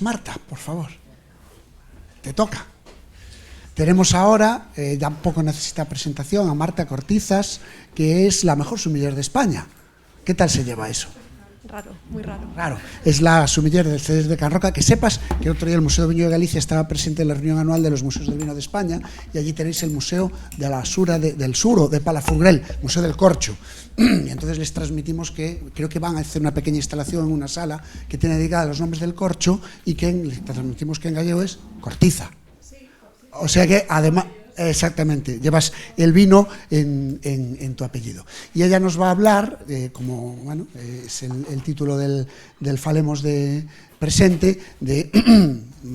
Marta, por favor, te toca. Tenemos ahora, tampoco necesita presentación, a Marta Cortizas, que es la mejor sumiller de España. ¿Qué tal se lleva eso? Raro, muy raro. Raro. Es la sumiller del CEDES de Can Roca. Que sepas que el otro día el Museo de Viño de Galicia estaba presente en la reunión anual de los museos de vino de España, y allí tenéis el Museo de la Sura del Suro, de Palafrugell, Museo del Corcho. Y entonces les transmitimos que creo que van a hacer una pequeña instalación en una sala que tiene dedicada a los nombres del corcho, y que les transmitimos que en gallego es cortiza. O sea que además, exactamente, llevas el vino en tu apellido. Y ella nos va a hablar, como bueno, es el título del Falemos de presente, de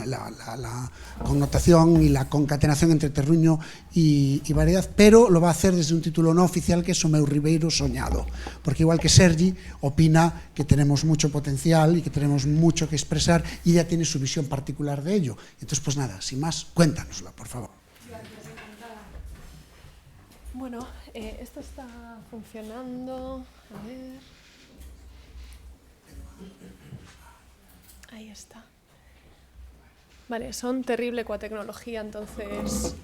la connotación y la concatenación entre terruño y variedad, pero lo va a hacer desde un título no oficial, que es o meu Ribeiro soñado, porque igual que Sergi opina que tenemos mucho potencial y que tenemos mucho que expresar, y ella tiene su visión particular de ello. Entonces, pues nada, sin más, cuéntanosla, por favor. Bueno, esto está funcionando. A ver. Ahí está. Vale, son terrible coa tecnología, entonces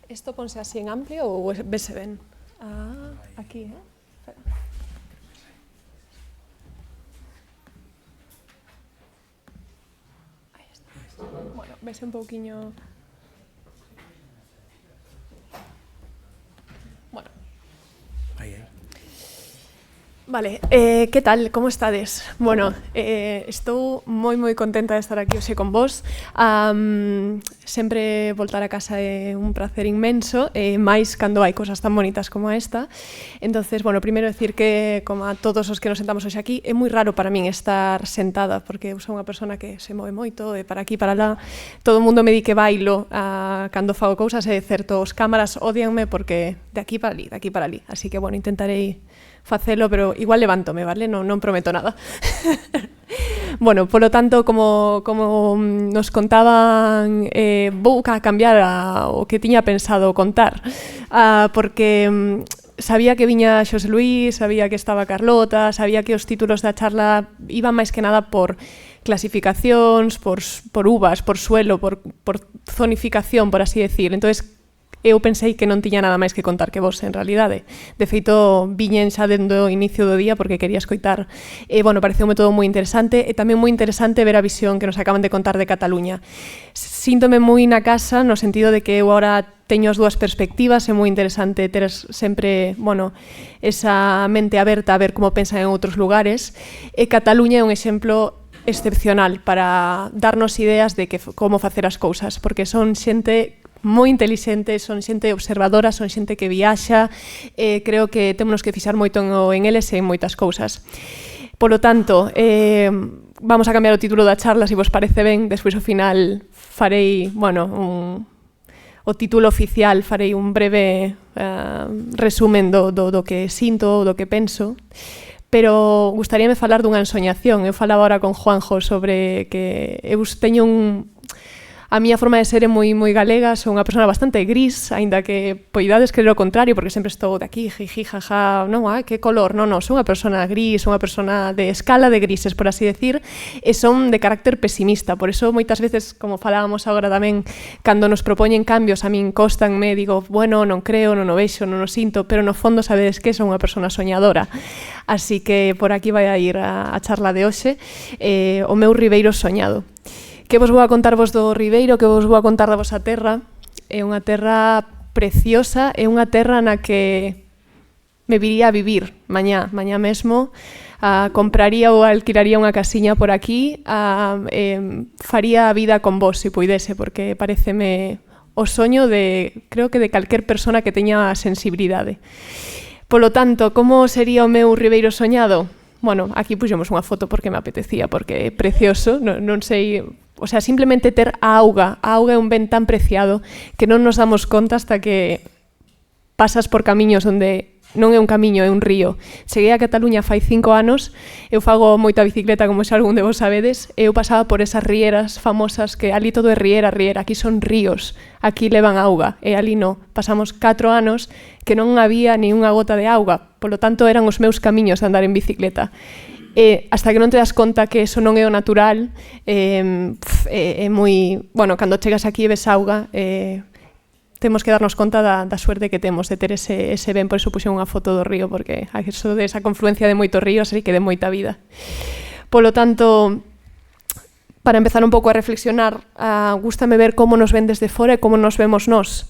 esto ponse así en amplio ou vese ben. Aquí, Espera. Ahí está. Bueno, vese un pouquiño. Bueno. Ahí. Vale, que tal? Como estades? Bueno, estou moi contenta de estar aquí hoxe con vos. Sempre voltar a casa é un placer inmenso, máis cando hai cosas tan bonitas como esta. Entonces, bueno, primeiro decir que, como a todos os que nos sentamos hoxe aquí, é moi raro para min estar sentada, porque eu sou unha persona que se move moito, e para aquí, para lá. Todo o mundo me di que bailo cando fago cousas, e certo, os cámaras odianme porque de aquí para ali. Así que, bueno, intentarei facelo, pero igual levántome, vale? Non prometo nada. Bueno, polo tanto, como nos contaban, vou a cambiar o que tiña pensado contar, porque sabía que viña Xosé Luís, sabía que estaba Carlota, sabía que os títulos da charla iban máis que nada por clasificacións, por uvas, por suelo, por zonificación, por así decir. Entonces, eu pensei que non tiña nada máis que contar que vos, en realidade. De feito, viñen xa dende o inicio do día porque quería escoitar. Bueno, pareceume todo moi interesante, e tamén moi interesante ver a visión que nos acaban de contar de Cataluña. Síntome moi na casa, no sentido de que eu agora teño as dúas perspectivas, é moi interesante ter sempre, bueno, esa mente aberta a ver como pensan en outros lugares, e Cataluña é un exemplo excepcional para darnos ideas de como facer as cousas, porque son xente moi intelixente, son xente observadora, son xente que viaxa, creo que temos que fixar moito en eles e en moitas cousas. Polo tanto, vamos a cambiar o título da charla, se vos parece ben. Despois ao final farei, bueno, o título oficial, farei un breve resumen do que sinto, do que penso. Pero gustaríame falar dunha ensoñación. Eu falaba ahora con Juanjo sobre que eu teño a miña forma de ser é moi galega, sou unha persona bastante gris, aínda que poidades creer o contrario, porque sempre estou de aquí, jiji, jaja, non, que color, non, sou unha persona gris, sou unha persona de escala de grises, por así decir, e son de carácter pesimista. Por eso moitas veces, como falábamos agora tamén, cando nos propoñen cambios, a min costanme, digo, bueno, non creo, non o vexo, non o sinto, pero no fondo sabedes que sou unha persona soñadora. Así que por aquí vai a ir a charla de hoxe, o meu Ribeiro soñado. Que vos vou a contar vos do Ribeiro, que vos vou a contar da vosa terra. É unha terra preciosa, é unha terra na que me viría a vivir mañá mesmo. Compraría ou alquilaría unha casiña por aquí, faría a vida con vos, se puidese, porque pareceme o soño creo que de calquer persona que teña sensibilidade. Polo tanto, como sería o meu Ribeiro soñado? Bueno, aquí puxemos unha foto porque me apetecía, porque é precioso, non sei. O sea, simplemente ter a auga é un ben tan preciado que non nos damos conta hasta que pasas por camiños onde non é un camiño, é un río. Cheguei a Cataluña fai 5 anos, eu fago moita bicicleta, como xa algún de vos sabedes, e eu pasaba por esas rieras famosas, que ali todo é riera, aquí son ríos, aquí levan auga, e ali no. Pasamos 4 anos que non había ni unha gota de auga, polo tanto eran os meus camiños de andar en bicicleta. hasta que non te das conta que eso non é o natural, é moi... Bueno, cando chegas aquí e ves auga, temos que darnos conta da suerte que temos de ter ese ben, por iso puxen unha foto do río, porque eso de esa confluencia de moitos ríos e que de moita vida. Polo tanto, para empezar un pouco a reflexionar, gústame ver como nos ven desde fora e como nos vemos nós.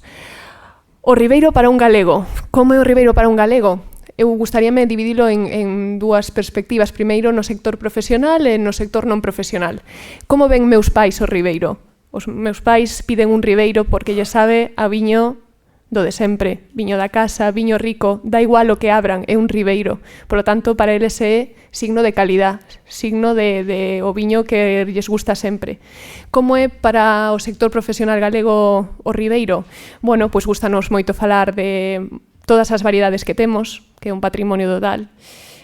O Ribeiro para un galego. Como é o Ribeiro para un galego? Eu gustaríame dividilo en dúas perspectivas. Primeiro, no sector profesional e no sector non profesional. Como ven meus pais o Ribeiro? Os meus pais piden un Ribeiro porque lle sabe a viño do de sempre. Viño da casa, viño rico, dá igual o que abran, é un Ribeiro. Por lo tanto, para eles é signo de calidad, signo de o viño que lles gusta sempre. Como é para o sector profesional galego o Ribeiro? Bueno, pois gustanos moito falar de todas as variedades que temos, que é un patrimonio total.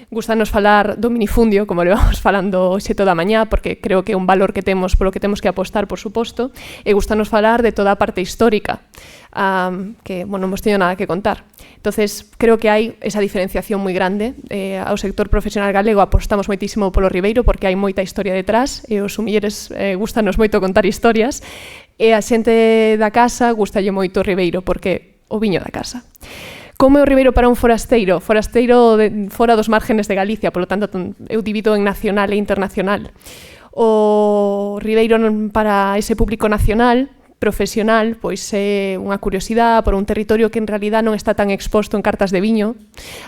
Gustanos falar do minifundio, como le vamos falando hoxe toda a mañá, porque creo que é un valor que temos, polo que temos que apostar, por suposto, e gustanos falar de toda a parte histórica, que, bueno, non vos teño nada que contar. Entonces, creo que hai esa diferenciación moi grande. Ao sector profesional galego apostamos moitísimo polo Ribeiro, porque hai moita historia detrás, e os sumilleres gustanos moito contar historias, e a xente da casa gustalle moito o Ribeiro, porque o viño da casa. Como é o Ribeiro para un forasteiro? Forasteiro fora dos márgenes de Galicia, polo tanto, eu divido en nacional e internacional. O Ribeiro para ese público nacional, profesional, pois é unha curiosidade por un territorio que en realidad non está tan exposto en cartas de viño.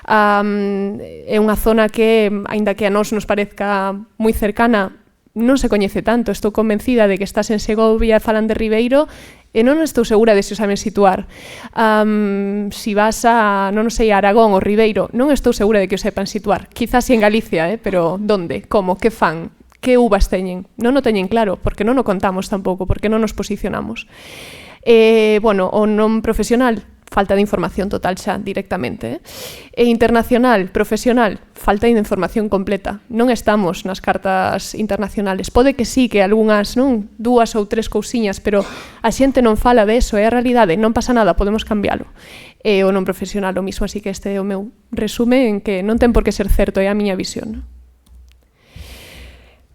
É unha zona que, aínda que a nós nos parezca moi cercana, non se coñece tanto. Estou convencida de que estás en Segovia e falan de Ribeiro e non estou segura de se o saben situar. Si vas a, non sei, a Aragón ou Ribeiro, non estou segura de que o sepan situar. Quizás si en Galicia, pero donde, como, que fan, que uvas teñen? Non o teñen claro, porque non o contamos tampouco, porque non nos posicionamos. Bueno, o non profesional, falta de información total xa, directamente. E internacional, profesional, falta de información completa. Non estamos nas cartas internacionales. Pode que sí, que algunhas, non, 2 ou 3 cousiñas, pero a xente non fala de eso, é a realidade, non pasa nada, podemos cambiálo. E o non profesional o mismo, así que este é o meu resume en que non ten por que ser certo, é a miña visión.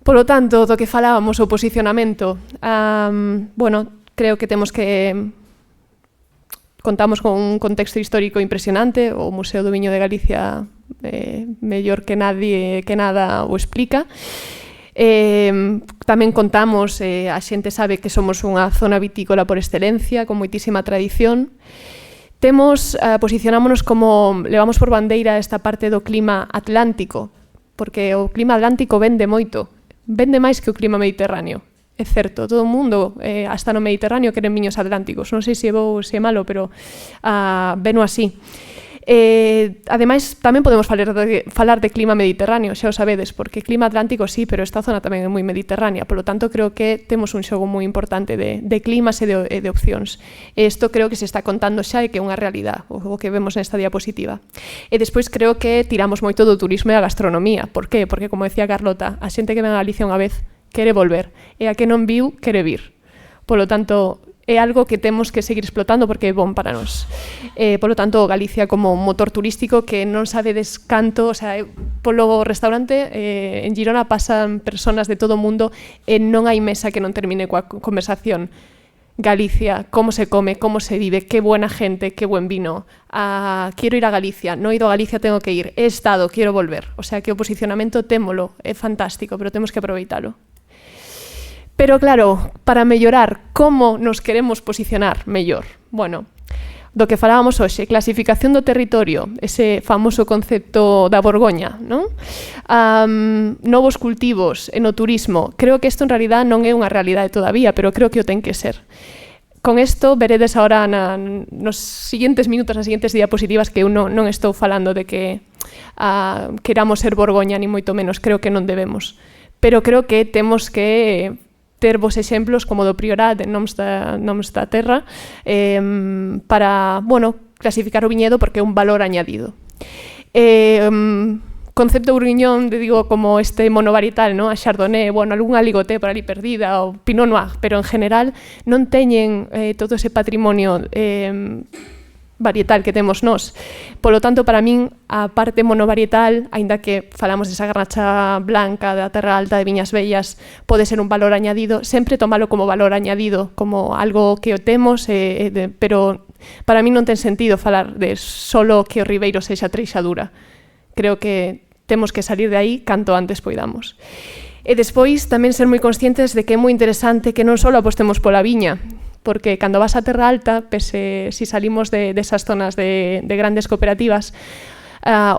Por lo tanto, do que falábamos, o posicionamento, bueno, creo que temos que... Contamos con un contexto histórico impresionante, o Museo do Viño de Galicia mellor que nadie, que nada o explica. Tamén contamos, a xente sabe que somos unha zona vitícola por excelencia, con moitísima tradición. Posicionámonos como, levamos por bandeira esta parte do clima atlántico, porque o clima atlántico vende moito, vende máis que o clima mediterráneo. É certo, todo o mundo, hasta no Mediterráneo, queren viños atlánticos. Non sei se é malo, pero veno así. Ademais, tamén podemos falar de clima mediterráneo, xa o sabedes, porque clima atlántico sí, pero esta zona tamén é moi mediterránea. Por lo tanto, creo que temos un xogo moi importante de climas e de opcións. Isto creo que se está contando xa e que é unha realidade, o que vemos nesta diapositiva. E despois creo que tiramos moito do turismo e a gastronomía. Por qué? Porque, como decía Carlota, a xente que ven a Galicia unha vez quere volver, e a que non viu, quere vir. Polo tanto, é algo que temos que seguir explotando porque é bon para nós. Polo tanto, Galicia como un motor turístico que non sabedes canto, o sea, polo restaurante en Girona pasan personas de todo o mundo e non hai mesa que non termine coa conversación. Galicia, como se come, como se vive, qué buena gente, qué buen vino. Quiero ir a Galicia, no he ido a Galicia, tengo que ir. He estado, quiero volver. O sea, que o posicionamento témolo, é fantástico, pero temos que aproveitalo. Pero claro, para mellorar, como nos queremos posicionar mellor? Bueno, do que falábamos hoxe, clasificación do territorio, ese famoso concepto da Borgoña, non? Novos cultivos no turismo, creo que isto en realidad non é unha realidade todavía, pero creo que o ten que ser. Con isto veredes agora nos seguintes minutos, nas seguintes diapositivas, que eu non estou falando de que queramos ser Borgoña, ni moito menos, creo que non debemos. Pero creo que temos que ter vos exemplos como do Priorat, nomes da terra, para, bueno, clasificar o viñedo porque é un valor añadido. Concepto Bourguignon, digo, como este monovarietal, ¿no? A Chardonnay, bueno, algunha Ligoté por ali perdida, o Pinot Noir, pero en general non teñen todo ese patrimonio varietal que temos nós. Polo tanto, para min, a parte monovarietal, aínda que falamos desa garnacha blanca, da Terra Alta, de Viñas Vellas, pode ser un valor añadido, sempre tomalo como valor añadido, como algo que o temos, pero para min non ten sentido falar de solo que o ribeiro sexa treixadura. Creo que temos que salir de aí canto antes poidamos. E despois tamén ser moi conscientes de que é moi interesante que non só apostemos pola viña, porque cando vas a Terra Alta, pese si salimos desas zonas de grandes cooperativas,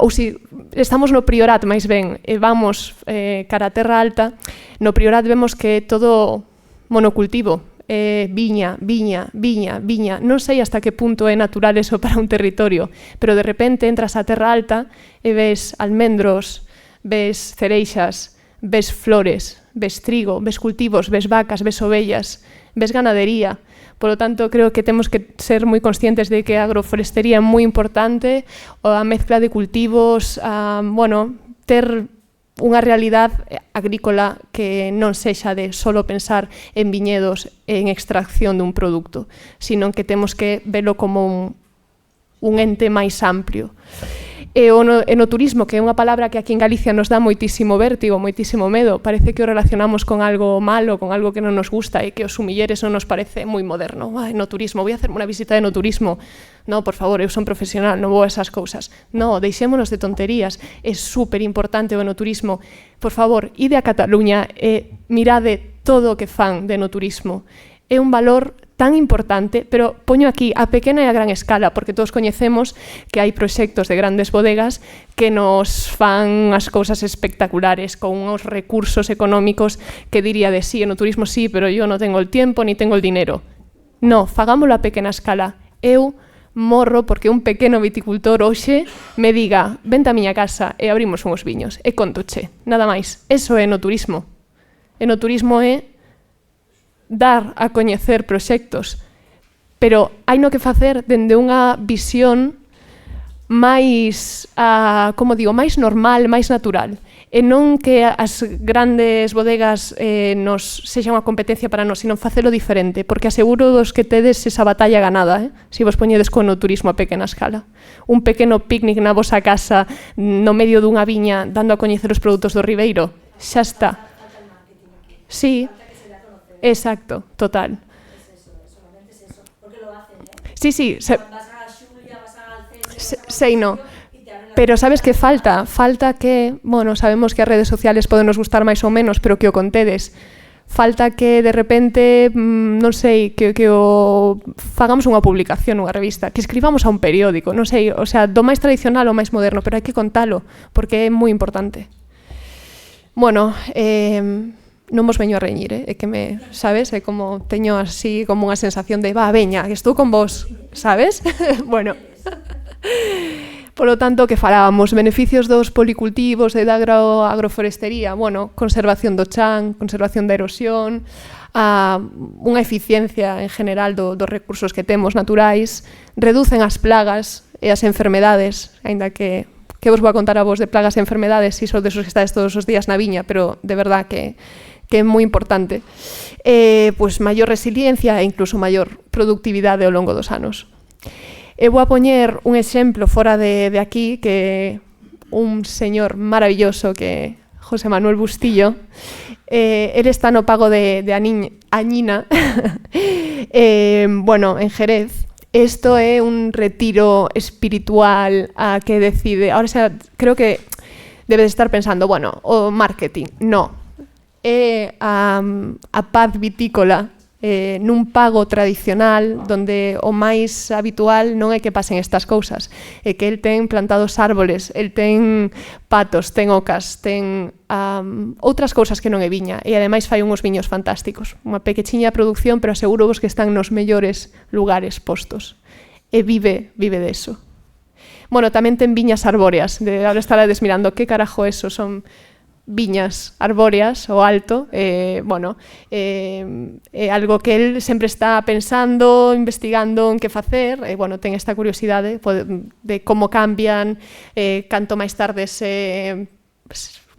ou si estamos no Priorat máis ben e vamos cara a Terra Alta, no Priorat vemos que é todo monocultivo, viña, viña, viña, viña. Non sei hasta que punto é natural eso para un territorio, pero de repente entras a Terra Alta e ves almendros, ves cereixas, ves flores, ves trigo, ves cultivos, ves vacas, ves ovellas, ves ganadería. Por lo tanto, creo que temos que ser moi conscientes de que a agroforestería é moi importante, a mezcla de cultivos, ter unha realidade agrícola que non sexa de solo pensar en viñedos, en extracción dun produto, sino que temos que velo como un ente máis amplio. E no turismo, que é unha palabra que aquí en Galicia nos dá moitísimo vértigo, moitísimo medo, parece que o relacionamos con algo malo, con algo que non nos gusta e que os sumilleres non nos parece moi moderno. No turismo, voy a hacerme unha visita de no turismo. No, por favor, eu son profesional, non vou a esas cousas. No, deixémonos de tonterías, é super importante o enoturismo. Por favor, ide a Cataluña e mirade todo o que fan de enoturismo. É un valor tan importante, pero poño aquí a pequena e a gran escala, porque todos coñecemos que hai proxectos de grandes bodegas que nos fan as cousas espectaculares, con uns recursos económicos que diría de sí, no turismo sí, pero yo non tengo el tiempo ni tengo el dinero. No, fagámoslo a pequena escala. Eu morro porque un pequeno viticultor hoxe me diga, vente a miña casa e abrimos unhos viños, e contoche, nada máis. Eso é no turismo. E no turismo é dar a coñecer proxectos, pero hai no que facer dende unha visión máis, máis normal, máis natural, e non que as grandes bodegas nos sexa unha competencia para nós, sino facelo diferente, porque aseguro dos que tedes esa batalla ganada, se vos poñedes con o turismo a pequena escala. Un pequeno picnic na vosa casa, no medio dunha viña, dando a coñecer os produtos do ribeiro, xa está. Sí. Exacto, total. Sí, sí. Sei, no. Pero sabes que falta? Falta que, bueno, sabemos que as redes sociales poden nos gustar máis ou menos, pero que o contedes. Falta que, de repente, non sei, que fagamos unha publicación, unha revista, que escribamos a un periódico, non sei, o sea, do máis tradicional ao máis moderno, pero hai que contalo, porque é moi importante. Bueno, non vos veño a reñir, é que me, sabes, é como, teño así como unha sensación de, veña, que estou con vos, sabes? Bueno, polo tanto, que falábamos, beneficios dos policultivos e da agroforestería, bueno, conservación do chan, conservación da erosión, unha eficiencia en general dos recursos que temos naturais, reducen as plagas e as enfermedades, aínda que vos vou a contar a vos de plagas e enfermedades, si sois desos que estades todos os días na viña, pero de verdad que é moi importante, pois maior resiliencia e incluso maior productividade ao longo dos anos. Eu vou a poñer un exemplo fora de aquí, que un señor maravilloso que é José Manuel Bustillo. Ele está no pago de Añina, bueno, en Jerez. Isto é un retiro espiritual que decide, ahora xa creo que debes estar pensando, bueno, o marketing, no. É a paz vitícola nun pago tradicional onde o máis habitual non é que pasen estas cousas, é que el ten plantados árboles, el ten patos, ten ocas, ten outras cousas que non é viña, e ademais fai unhos viños fantásticos, unha pequechiña produción, pero aseguro vos que están nos mellores lugares postos, e vive deso. Bueno, tamén ten viñas arbóreas, ahora estarades mirando, que carajo eso, son viñas arbóreas o alto, bueno, é algo que el sempre está pensando, investigando en que facer, bueno, ten esta curiosidade de como cambian, canto máis tarde se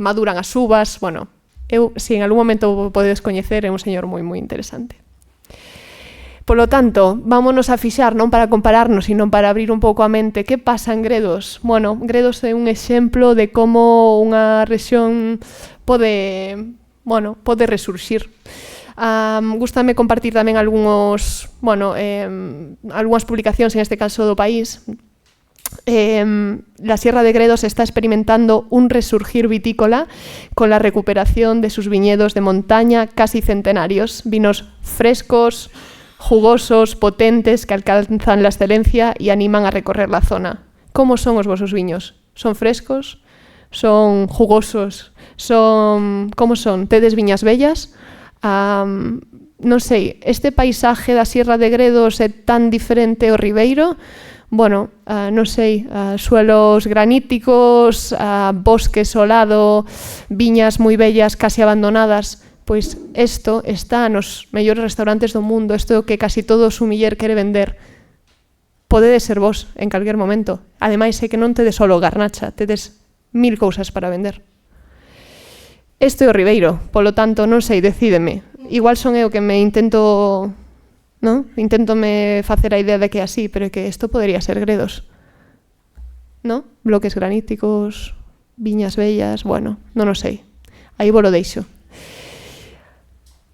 maduran as uvas, bueno, eu, se en algún momento podedes coñecer, é un señor moi, moi interesante. Polo tanto, vámonos a fixar non para compararnos, sino para abrir un pouco a mente. Que pasa en Gredos? Bueno, Gredos é un exemplo de como unha rexión pode resurxir. Gústame compartir tamén algunhas publicacións, en este caso do país. La Sierra de Gredos está experimentando un resurgir vitícola con la recuperación de sus viñedos de montaña casi centenarios, vinos frescos, jugosos, potentes, que alcanzan la excelencia y animan a recorrer la zona. ¿Cómo son os vosos viños? Son frescos? Son jugosos? Como son? Tedes viñas bellas? Non sei, este paisaje da Sierra de Gredos é tan diferente ao Ribeiro? Bueno, non sei, suelos graníticos, bosque solado, viñas moi bellas, casi abandonadas. Pois isto está nos mellores restaurantes do mundo, isto que casi todo o sumiller quere vender. Podedes ser vos en calquer momento. Ademais, é que non tedes solo garnacha, tedes 1000 cousas para vender. Isto é o Ribeiro, polo tanto, non sei, decídeme. Igual son eu que me Inténtome facer a idea de que é así, pero é que isto podería ser Gredos. ¿No? Bloques graníticos, viñas bellas, bueno, non o sei. Aí vos lo deixo.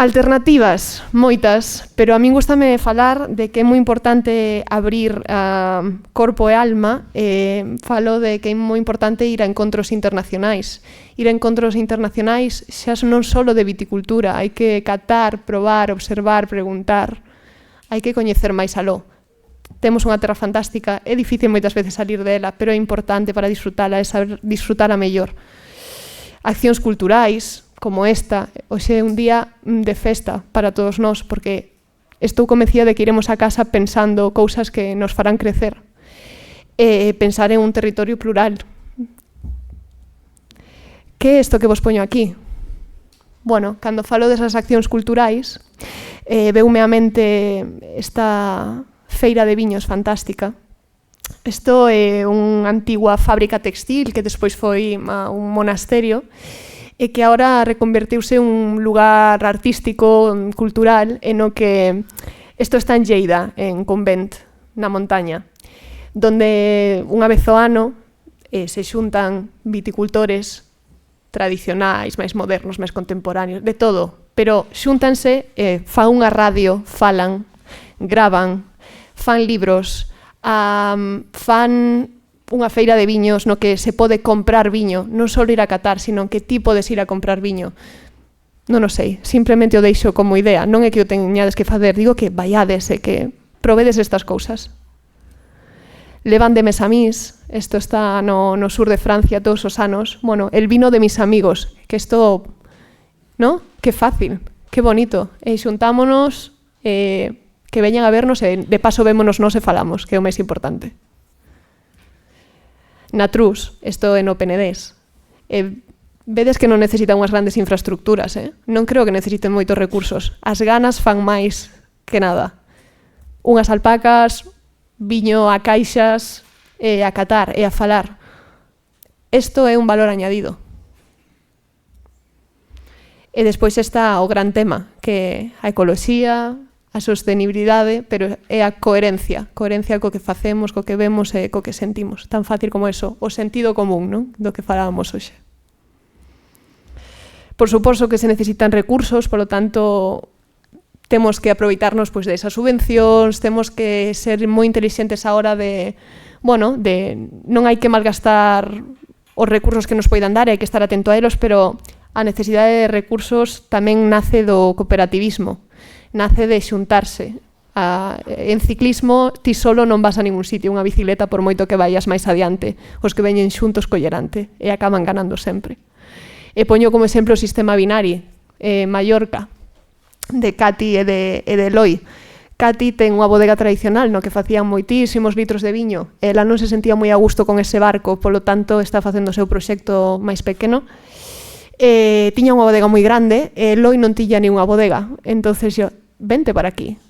Alternativas, moitas, pero a min gustame falar de que é moi importante abrir corpo e alma. Falo de que é moi importante ir a encontros internacionais. Ir a encontros internacionais xa non só de viticultura, hai que catar, probar, observar, preguntar. Hai que coñecer máis aló. Temos unha terra fantástica, é difícil moitas veces salir dela, pero é importante para disfrutala, é saber disfrutala mellor. Accións culturais, como esta, hoxe é un día de festa para todos nós, porque estou convencida de que iremos a casa pensando cousas que nos farán crecer. Pensar en un territorio plural. Que é isto que vos poño aquí? Bueno, cando falo desas accións culturais, veume a mente esta feira de viños fantástica. Isto é unha antigua fábrica textil que despois foi un monasterio e que agora reconverteuse en un lugar artístico, cultural, en o que isto está en Lleida, en Convent, na montaña, donde unha vez ao ano se xuntan viticultores tradicionais, máis modernos, máis contemporáneos, de todo, pero xúntanse, fan unha radio, falan, gravan, fan libros, fan unha feira de viños no que se pode comprar viño, non só ir a catar, sino que ti podes ir a comprar viño. Non o sei, simplemente o deixo como idea, non é que o teñades que fazer, digo que vaiades e que provedes estas cousas. Levan de mes a mis, isto está no sur de Francia todos os anos, bueno, el vino de mis amigos, que isto, ¿no? Que fácil, que bonito, e xuntámonos, que veñan a vernos e de paso vémonos nós e falamos, que é o máis importante. Na Trus, isto é no Penedés, vedes que non necesitan unhas grandes infraestructuras, non creo que necesiten moitos recursos, as ganas fan máis que nada. Unhas alpacas, viño a caixas, a catar e a falar. Isto é un valor añadido. E despois está o gran tema, que a ecoloxía, a sostenibilidade, pero é a coherencia co que facemos, co que vemos e co que sentimos. Tan fácil como eso, o sentido común, non? Do que falábamos hoxe. Por suposto que se necesitan recursos, polo tanto, temos que aproveitarnos pois desas subvencións, temos que ser moi intelixentes a hora de, bueno, non hai que malgastar os recursos que nos poidan dar, hai que estar atento a elos, pero a necesidade de recursos tamén nace do cooperativismo, nace de xuntarse. En ciclismo, ti solo non vas a ningún sitio, unha bicicleta por moito que vayas máis adiante, os que veñen xuntos collerante e acaban ganando sempre. E poño como exemplo o sistema binari, Mallorca, de Cati e de Eloi. Cati ten unha bodega tradicional no que facían moitísimos litros de viño, e ela non se sentía moi a gusto con ese barco, polo tanto está facendo o seu proxecto máis pequeno. Tiña unha bodega moi grande, e Eloi non tiña ni unha bodega, entonces yo, vente para aquí.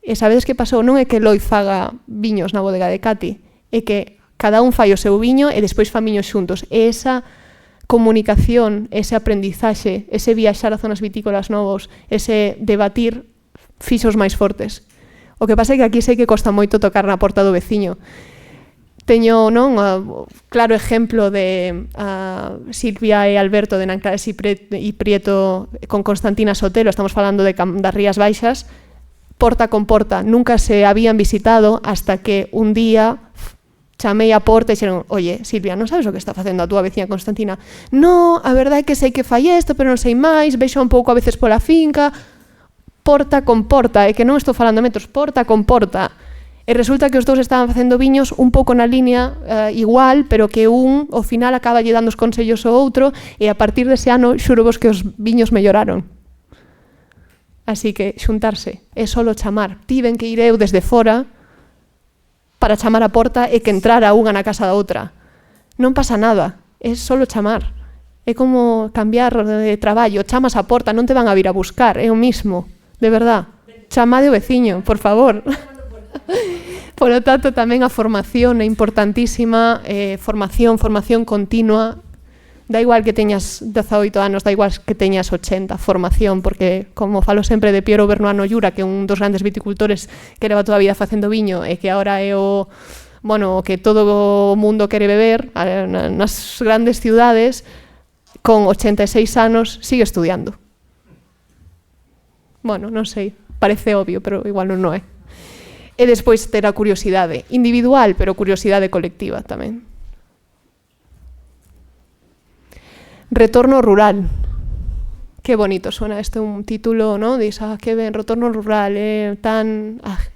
E sabedes que pasou? Non é que Eloi faga viños na bodega de Cati, é que cada un fai o seu viño e despois fan viños xuntos. E esa comunicación, ese aprendizaxe, ese viaxar a zonas vitícolas novos, ese debatir fixos máis fortes. O que pasa é que aquí sei que costa moito tocar na porta do veciño. Teño claro exemplo de Silvia e Alberto de Nanclares e Prieto con Constantina Sotelo, estamos falando das Rías Baixas, porta con porta, nunca se habían visitado hasta que un día chamei a porta e dixeron: oye, Silvia, non sabes o que está facendo a túa veciña Constantina? No, a verdade é que sei que fai isto, pero non sei máis, vexo un pouco a veces pola finca. Porta con porta, é que non estou falando metros, porta con porta. E resulta que os dous estaban facendo viños un pouco na línea igual, pero que un, ao final, acaba lle dando os consellos ao outro, e a partir dese ano, xuro vos que os viños melloraron. Así que xuntarse é solo chamar. Tiven que ir eu desde fora para chamar a porta e que entrara unha na casa da outra. Non pasa nada, é solo chamar. É como cambiar de traballo, chamas a porta, non te van a vir a buscar, é o mismo. De verdad, chamade o veciño, por favor. Por lo tanto, tamén a formación é importantísima, formación continua. Da igual que teñas 18 anos, da igual que teñas 80, formación, porque, como falo sempre de Piero Bernoano Llura, que é un dos grandes viticultores que leva toda a vida facendo viño e que agora é o que todo o mundo quere beber nas grandes ciudades, con 86 anos sigue estudiando. Bueno, non sei, parece obvio, pero igual non é. E despois ter a curiosidade individual, pero curiosidade colectiva tamén. Retorno rural. Que bonito suena este un título, ¿no? Dices, que ben, retorno rural, é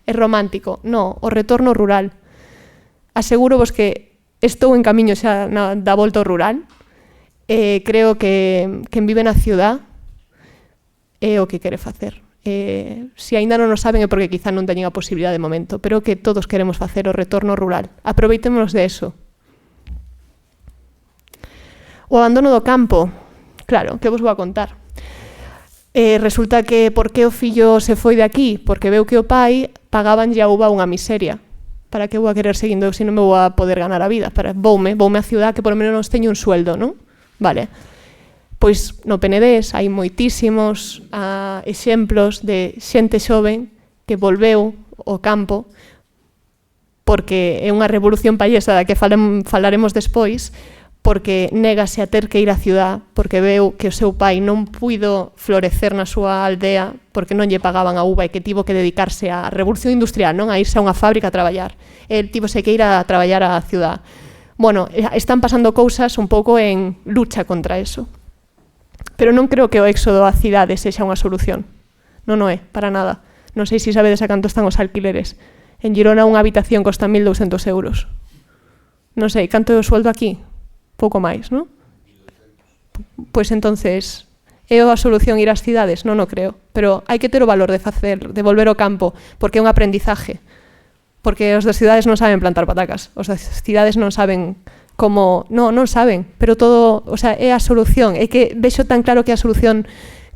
romántico. No, o retorno rural. Aseguro vos que estou en camiño xa da volta ao rural. Creo que quen vive na ciudad é o que quere facer. Se aínda non o saben é porque quizá non teñen a posibilidade de momento, pero que todos queremos facer o retorno rural. Aproveitémonos de eso. O abandono do campo, claro, que vos vou a contar? Resulta que por que o fillo se foi de aquí? Porque veu que o pai pagaban a uva unha miseria. Para que vou a querer seguindo se non me vou a poder ganar a vida? Voume a ciudad que por lo menos teño un sueldo, non? Vale. Pois no Penedés hai moitísimos exemplos de xente xoven que volveu ao campo porque é unha revolución pallesa da que falaremos despois, porque négase a ter que ir á ciudad, porque veu que o seu pai non puido florecer na súa aldea porque non lle pagaban a uva e que tivo que dedicarse á revolución industrial, non a irse a unha fábrica a traballar. El tivose que ir a traballar á ciudad. Bueno, están pasando cousas un pouco en lucha contra eso. Pero non creo que o éxodo á cidade sexa unha solución. Non o é, para nada. Non sei se sabedes a canto están os alquileres. En Girona unha habitación costa 1.200 euros. Non sei, canto é o sueldo aquí? Pouco máis, non? Pois entonces, é a solución ir ás cidades? Non o creo. Pero hai que ter o valor de volver ao campo, porque é un aprendizaje. Porque os das cidades non saben plantar patacas. Os das cidades non saben como... Non saben, pero todo... O sea, é a solución. É que vexo tan claro que a solución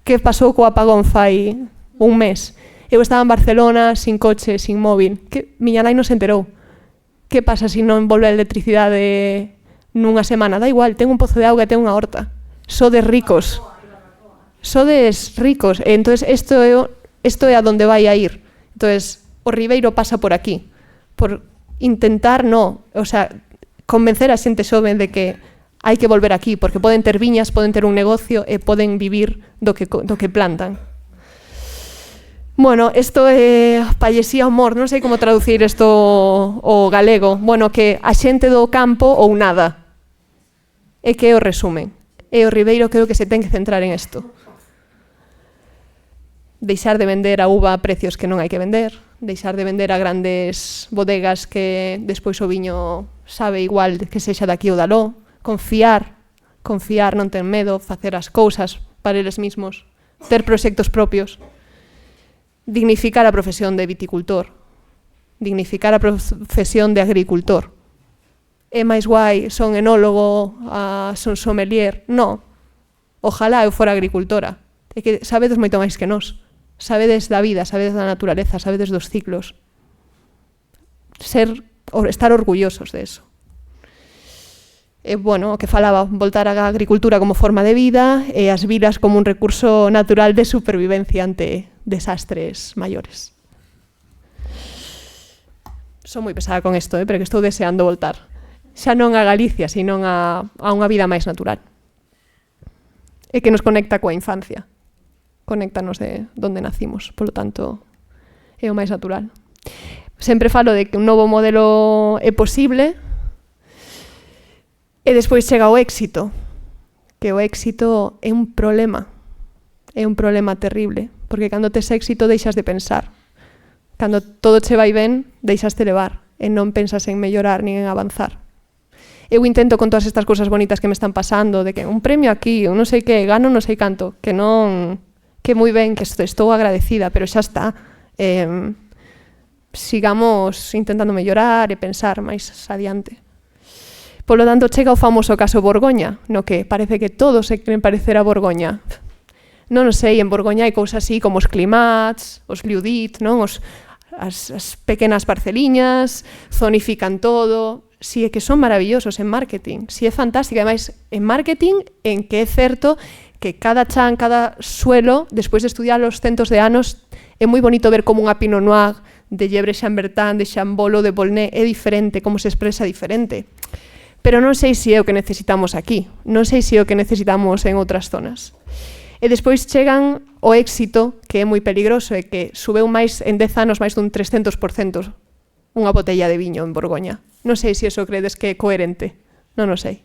que pasou co apagón fai un mes. Eu estaba en Barcelona, sin coche, sin móvil. Que miña nai non se enterou. Que pasa se non volve a electricidade nunha semana? Da igual, ten un pozo de auga e ten unha horta. Sodes ricos. Sodes ricos. Entón, isto é a donde vai a ir. Entón, o Ribeiro pasa por aquí. Por intentar, o sea, convencer a xente xoven de que hai que volver aquí, porque poden ter viñas, poden ter un negocio e poden vivir do que plantan. Bueno, isto é pallesía humor, non sei como traducir isto ao galego. Bueno, que a xente do campo ou nada. É que é o resumen. E o Ribeiro creo que se ten que centrar en isto. Deixar de vender a uva a precios que non hai que vender, deixar de vender a grandes bodegas que despois o viño sabe igual que sexa daqui ou daló, confiar, non ter medo, facer as cousas para eles mismos, ter proxectos propios, dignificar a profesión de viticultor, dignificar a profesión de agricultor. É máis guai, son enólogo, son sommelier? No, ojalá eu fora agricultora. É que sabedes moito máis que nós. Sabedes da vida, sabedes da naturaleza, sabedes dos ciclos. Estar orgullosos de eso. Bueno, o que falaba, voltar á agricultura como forma de vida e as vilas como un recurso natural de supervivencia ante desastres maiores. Son moi pesada con isto, pero que estou deseando voltar. Xa non a Galicia, sino a unha vida máis natural. E que nos conecta coa infancia. Conéctanos de onde nacimos, polo tanto, é o máis natural. Sempre falo de que un novo modelo é posible e despois chega o éxito, que o éxito é un problema terrible, porque cando tes éxito deixas de pensar. Cando todo che vai ben, deixaste levar e non pensas en mellorar nin en avanzar. Eu intento con todas estas cousas bonitas que me están pasando, de que un premio aquí, non sei que, gano non sei canto, que non, que moi ben, que estou agradecida, pero xa está. Sigamos intentando mellorar e pensar máis adiante. Polo tanto, chega o famoso caso Borgoña, no que parece que todos se queren parecer a Borgoña. Non sei, en Borgoña hai cousas así como os climats, os liudit, non? As pequenas parceliñas, zonifican todo. Si é que son maravillosos en marketing, si é fantástico. Ademais, en marketing, en que é certo que cada chan, cada suelo, despois de estudiar os centos de anos, é moi bonito ver como unha Pinot Noir de Gebre Chambertin, de Chambolo, de Volnay, é diferente, como se expresa diferente. Pero non sei se é o que necesitamos aquí, non sei se é o que necesitamos en outras zonas. E despois chegan o éxito, que é moi peligroso, e que subeu máis en 10 anos máis dun 300% unha botella de viño en Borgoña. Non sei se iso credes que é coherente, non o sei.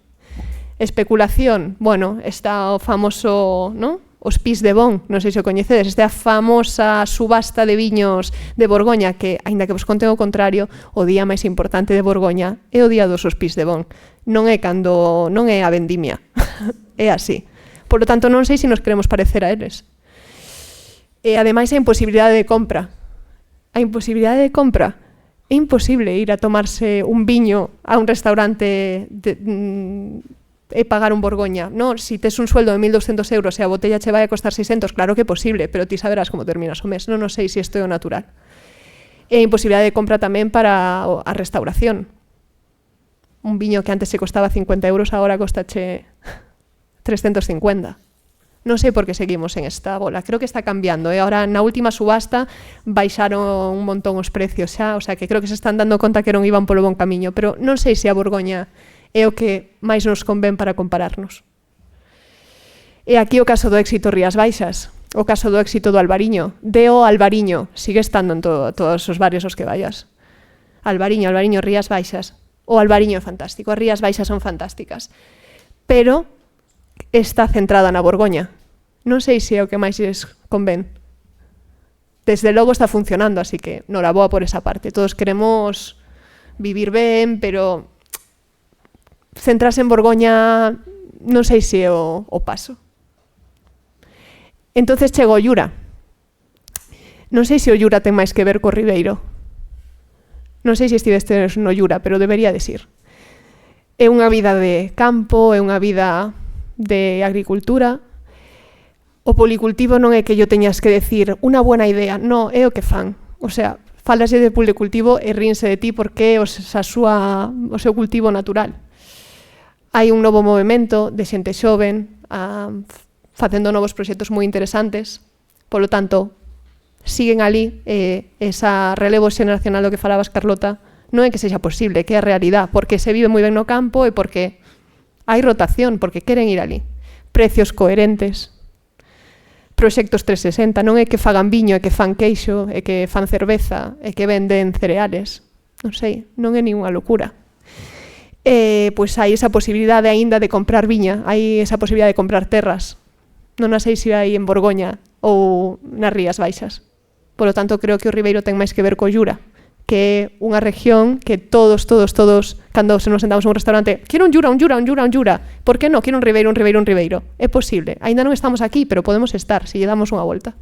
Especulación, bueno, está o famoso, non? Os Pis de Bon, non sei se o coñecedes, esta famosa subasta de viños de Borgoña, que, aínda que vos conten o contrario, o día máis importante de Borgoña é o día dos Pis de Bon. Non é a vendimia, é así. Por lo tanto, non sei se nos queremos parecer a eles. E, ademais, a imposibilidade de compra. A imposibilidade de compra. É imposible ir a tomarse un viño a un restaurante e pagar un Borgoña. No, si tes un sueldo de 1.200 euros e a botella che vai a costar 600, claro que é posible, pero ti saberás como terminas o mes. Non sei se isto é o natural. E a imposibilidade de compra tamén para a restauración. Un viño que antes se costaba 50 euros, agora costache 350. Non sei por que seguimos en esta bola. Creo que está cambiando. Ahora, na última subasta, baixaron un montón os precios xa. O sea, que creo que se están dando conta que non iban polo bon camiño. Pero non sei se a Borgoña é o que máis nos convén para compararnos. E aquí o caso do éxito Rías Baixas. O caso do éxito do Albariño. Deo Albariño. Sigue estando en todos os barrios os que vayas. Albariño, Rías Baixas. O Albariño é fantástico. As Rías Baixas son fantásticas. Pero está centrada na Borgoña. Non sei se é o que máis lles convén. Desde logo está funcionando, así que noraboa por esa parte. Todos queremos vivir ben, pero centrarse en Borgoña non sei se é o paso. Entonces chego o Llura. Non sei se o Llura ten máis que ver co Ribeiro. Non sei se estivestes no Llura, pero debería decir. É unha vida de campo, é unha vida de agricultura. O policultivo non é que yo teñas que decir unha buena idea, non, é o que fan. O sea, falase de policultivo e rínse de ti porque é o seu cultivo natural. Hai un novo movimento de xente xoven facendo novos proxectos moi interesantes. Polo tanto, siguen ali esa relevo xeneracional do que falabas, Carlota, non é que sexa posible, que é a realidad, porque se vive moi ben no campo e porque hai rotación, porque queren ir ali. Precios coherentes, proxectos 360, non é que fagan viño, é que fan queixo, é que fan cerveza, é que venden cereales. Non sei, non é ninguna locura. Pois hai esa posibilidade aínda de comprar viña, hai esa posibilidade de comprar terras. Non a sei se hai en Borgoña ou nas Rías Baixas. Por lo tanto, creo que o Ribeiro ten máis que ver co Llura, que é unha región que todos, cando se nos sentamos en un restaurante, quero un Llura. Por que non? Quero un Ribeiro. É posible. Ainda non estamos aquí, pero podemos estar, se lle damos unha volta.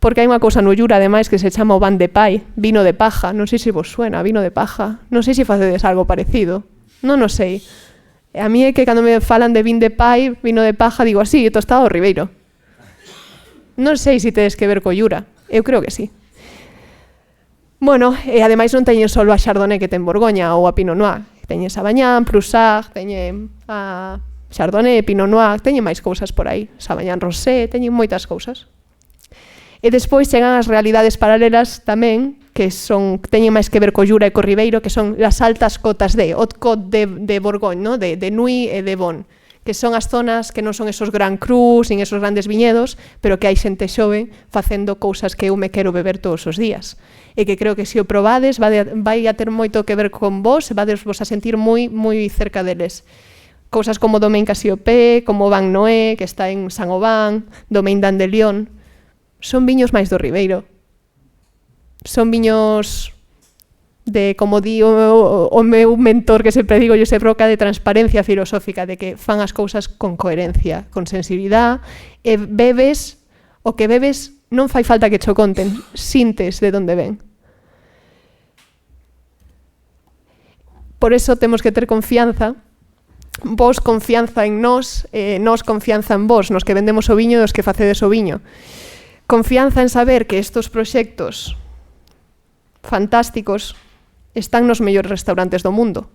Porque hai unha cousa no Llura, ademais, que se chama o Van de Pai, vino de paja. Non sei se vos suena, vino de paja. Non sei se facedes algo parecido. Non o sei. A mí é que cando me falan de vin de pai, vino de paja, digo así, tostado o Ribeiro. Non sei se tedes que ver co Llura. Eu creo que sí. Bueno, e ademais non teñen só a Chardonnay que ten Borgoña ou a Pinot Noir. Teñen Sauvignon, Prussard, teñen a Chardonnay, Pinot Noir, teñen máis cousas por aí. Sauvignon Rosé, teñen moitas cousas. E despois chegan as realidades paralelas tamén que teñen máis que ver co Jura e co Ribeiro, que son as altas cotas de Haute Côte de Borgoña, ¿no? de Nui e de Bon, que son as zonas que non son esos gran crus, nin esos grandes viñedos, pero que hai xente xove facendo cousas que eu me quero beber todos os días. E que creo que se o probades vai a ter moito que ver con vos, vades vos a sentir moi cerca deles. Cousas como Domaine Casiopé, como Van Noé, que está en San Oban, Domaine d'Andelion, son viños máis do Ribeiro. Son viños de, como di o meu mentor que sempre digo, Josep Roca, de transparencia filosófica, de que fan as cousas con coherencia, con sensibilidade, e bebes, o que bebes non fai falta que cho conten, sintes de onde ven. Por eso temos que ter confianza, vos confianza en nós, nós confianza en vos, nos que vendemos o viño e os que facedes o viño. Confianza en saber que estos proxectos fantásticos están nos mellores restaurantes do mundo.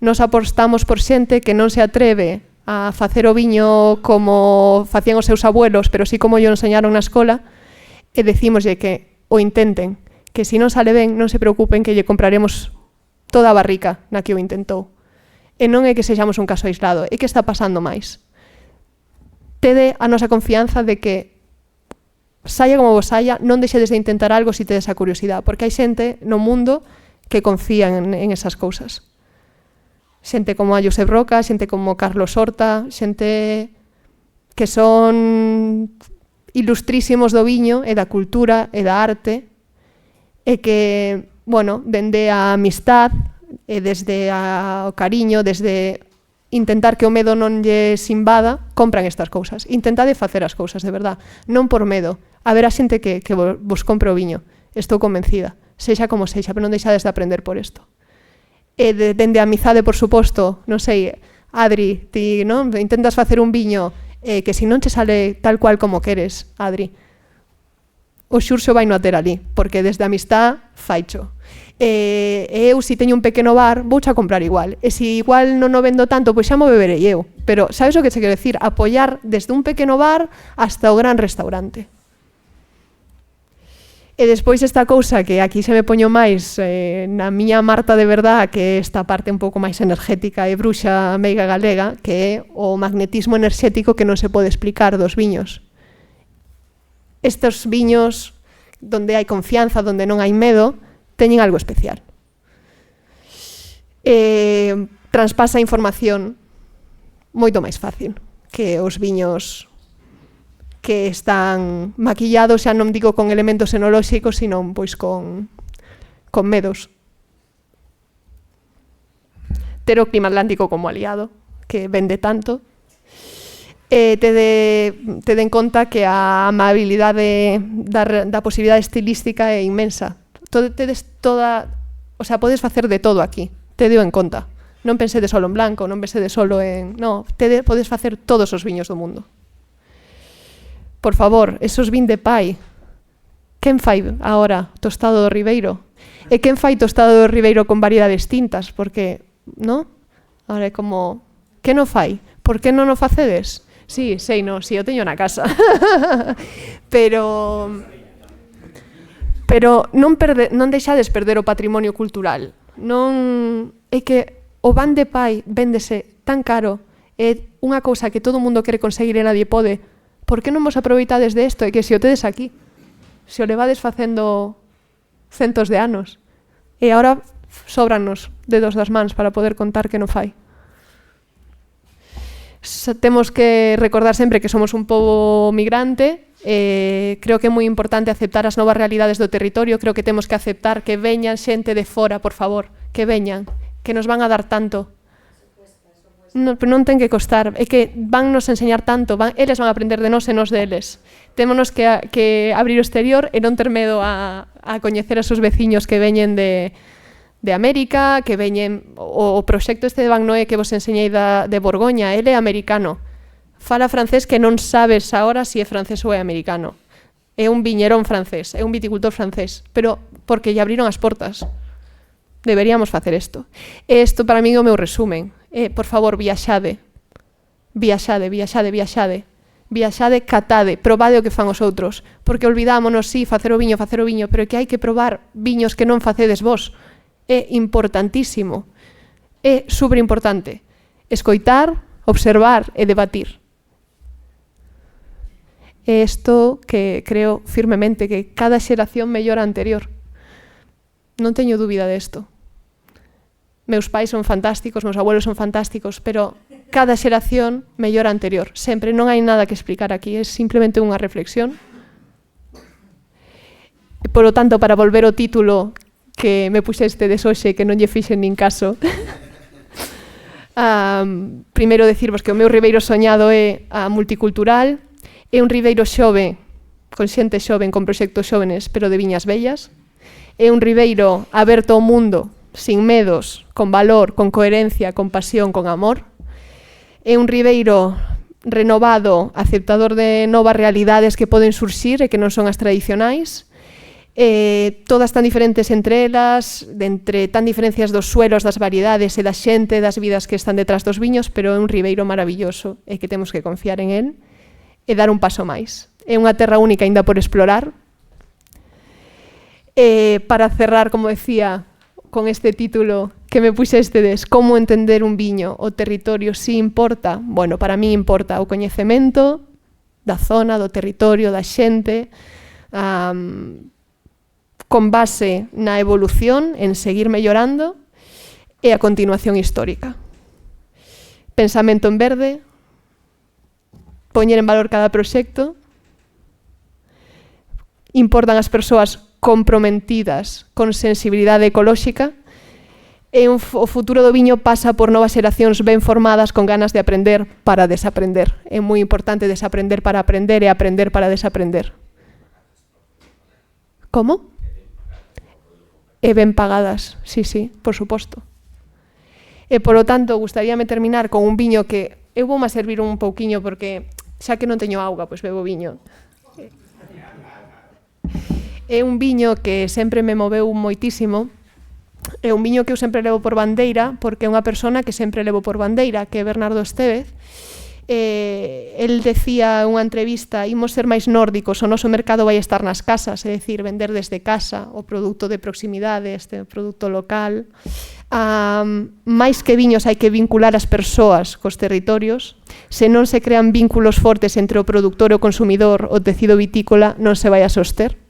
Nos apostamos por xente que non se atreve a facer o viño como facían os seus abuelos, pero sí como yo enseñaron na escola, e decímoslle que o intenten, que se non sale ben, non se preocupen, que lle compraremos toda a barrica na que o intentou. E non é que sexamos un caso aislado, é que está pasando máis. Tede a nosa confianza de que saia como vos saia, non deixedes de intentar algo se tedes a curiosidade, porque hai xente no mundo que confía en esas cousas. Xente como a Josep Roca, xente como Carlos Horta, xente que son ilustrísimos do viño e da cultura e da arte, e que, bueno, dende a amistad e desde o cariño, desde intentar que o medo non lles invada, compran estas cousas. Intentade facer as cousas, de verdad, non por medo. Haberá xente que vos compre o viño, estou convencida, sexa como sexa, pero non deixades de aprender por isto. E dende a amizade, por suposto, non sei, Adri, ti non intentas facer un viño que se non che sale tal cual como queres, Adri, o Xurxo vai no a ter ali, porque desde a amistad faicho. E eu, se teño un pequeno bar, vouche a comprar igual. E se igual non o vendo tanto, pois xa mo beberei eu. Pero sabes o que che quero decir? Apoiar desde un pequeno bar hasta o gran restaurante. E despois esta cousa que aquí se me poño máis na miña Marta de verdad, que é esta parte un pouco máis energética e bruxa meiga galega, que é o magnetismo enerxético que non se pode explicar dos viños. Estes viños, donde hai confianza, donde non hai medo, teñen algo especial. Transpasa a información moito máis fácil que os viños que están maquillados, xa non digo con elementos enolóxicos, sino pois con medos. Ter o clima atlántico como aliado, que vende tanto. Tede en conta que a amabilidade da posibilidade estilística é inmensa. Tedes toda, o sea, podes facer de todo aquí, tedeo en conta. Non pensedes solo en blanco, non pensedes solo en... No, podes facer todos os viños do mundo. Por favor, esos vin de pai, quen fai agora tostado do Ribeiro? E quen fai tostado do Ribeiro con variedades distintas? Porque, non? Agora é como, que non fai? Por que non o facedes? Sí, sei, non, sí, o teño na casa. Pero non deixades perder o patrimonio cultural. Non é que o van de pai véndese tan caro, é unha cousa que todo o mundo quere conseguir e nadie pode. Por que non vos aproveitades de isto? É que se o tedes aquí, se o levades facendo centos de anos, e agora sóbranos dedos das mans para poder contar que non fai. Temos que recordar sempre que somos un pobo migrante, creo que é moi importante aceptar as novas realidades do territorio, creo que temos que aceptar que veñan xente de fora, por favor, que veñan, que nos van a dar tanto. Non ten que costar, é que van nos enseñar tanto, eles van a aprender de nós e nós deles. Témonos que abrir o exterior e non ter medo a coñecer a seus veciños que veñen de América, que veñen o proxecto este de Van Noé que vos enseñei de Borgoña, ele é americano. Fala francés que non sabes agora se é francés ou é americano. É un viñerón francés, é un viticultor francés, pero porque lle abriron as portas. Deberíamos facer isto. E isto para mí é o meu resumen. Por favor, viaxade. Viaxade, viaxade, viaxade. viaxade, catade, probade o que fan os outros, porque olvidámonos, sí, facer o viño, pero que hai que probar viños que non facedes vos. É importantísimo, é superimportante. Escoitar, observar e debatir. É isto que creo firmemente, que cada xeración mellora a anterior. Non teño dúbida desto. Meus pais son fantásticos, meus abuelos son fantásticos, pero cada xeración mellora a anterior. Sempre, non hai nada que explicar aquí, é simplemente unha reflexión. E, polo tanto, para volver ao título que me puxeste de hoxe, que non lle fixen nin caso, primeiro decirvos que o meu ribeiro soñado é a multicultural, é un ribeiro xove, con xente xoven, con proxectos xóvenes, pero de viñas bellas, é un ribeiro aberto ao mundo, sin medos, con valor, con coherencia, con pasión, con amor. É un ribeiro renovado, aceptador de novas realidades que poden surxir e que non son as tradicionais. Todas tan diferentes entre elas, entre tan diferencias dos suelos, das variedades e da xente, das vidas que están detrás dos viños, pero é un ribeiro maravilloso e que temos que confiar en él e dar un paso máis. É unha terra única ainda por explorar. Para cerrar, como decía, con este título que me puxestedes, como entender un viño, o territorio, si importa? Bueno, para mí importa o coñecemento da zona, do territorio, da xente, con base na evolución, en seguir mellorando, e a continuación histórica. Pensamento en verde, poñer en valor cada proxecto, importan as persoas comprometidas con sensibilidade ecolóxica, e o futuro do viño pasa por novas xeracións ben formadas con ganas de aprender para desaprender. É moi importante desaprender para aprender e aprender para desaprender. Como? E ben pagadas, sí, por suposto. E, polo tanto, gustaríame terminar con un viño que eu vou-me servir un pouquiño porque xa que non teño auga, pois bebo viño. É un viño que sempre me moveu moitísimo, é un viño que eu sempre levo por bandeira, porque é unha persona que sempre levo por bandeira, que é Bernardo Estévez. El decía en unha entrevista, imos ser máis nórdicos, o noso mercado vai estar nas casas, é dicir, vender desde casa o produto de proximidade, este produto local. Máis que viños hai que vincular as persoas cos territorios. Se non se crean vínculos fortes entre o produtor e o consumidor, o tecido vitícola non se vai a soster.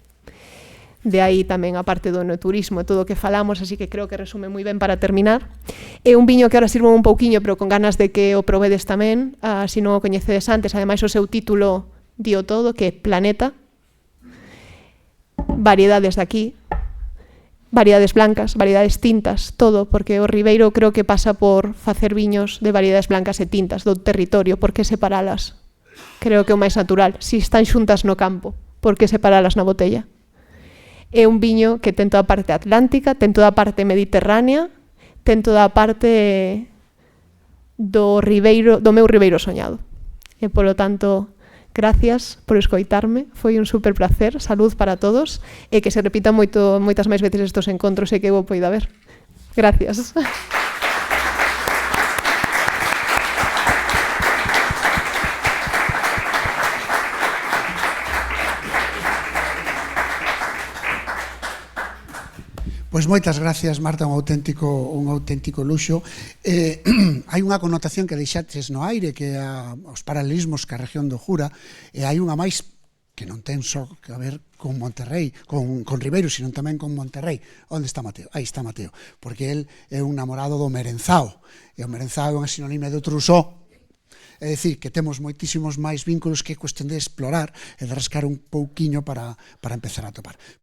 De aí tamén a parte do enoturismo e todo o que falamos, así que creo que resume moi ben para terminar. É un viño que ahora sirvo un pouquiño, pero con ganas de que o probedes tamén, se non o coñecedes antes. Ademais, o seu título dio todo, que é Planeta. Variedades de aquí, variedades blancas, variedades tintas, todo, porque o ribeiro creo que pasa por facer viños de variedades blancas e tintas do territorio. Por que separalas? Creo que é o máis natural. Si están xuntas no campo, por que separalas na botella? É un viño que ten toda a parte atlántica, ten toda a parte mediterránea, ten toda a parte do meu ribeiro soñado. E, polo tanto, gracias por escoitarme, foi un super placer, salud para todos, e que se repitan moitas máis veces estos encontros e que eu poida ver. Gracias. Pois moitas gracias, Marta, un auténtico luxo. Hai unha connotación que deixates no aire, que é os paralelismos ca región do Jura, e hai unha máis que non ten só que ver con Monterrey, con Ribeiro, sino tamén con Monterrey. Onde está Mateo? Aí está Mateo, porque el é un namorado do merenzao, e o merenzao é unha sinonimia do trusó. É dicir, que temos moitísimos máis vínculos que é cuestión de explorar e de rascar un pouquiño para empezar a topar.